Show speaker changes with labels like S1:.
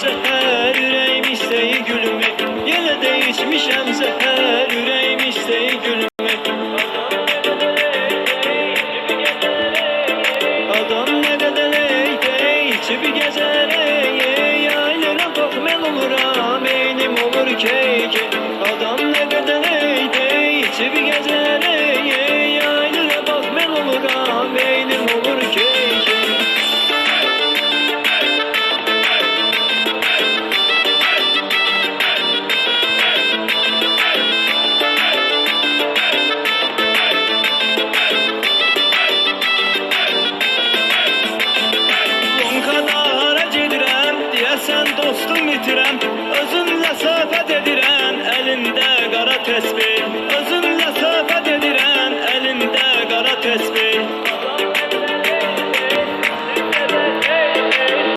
S1: Zəhər, ürəyim istəyir gülmək. Yenə də içmişəm zəhər, ürəyim istəyir gülmək. Adam nə qədər ey, içib gəzər ey, aylıram bax mən oluram, eynim olur keyke. Adam nə qədər ey, içib gəzər ey, aylıram bax mən oluram, eynim olur keyke. Dostum itirəm, özün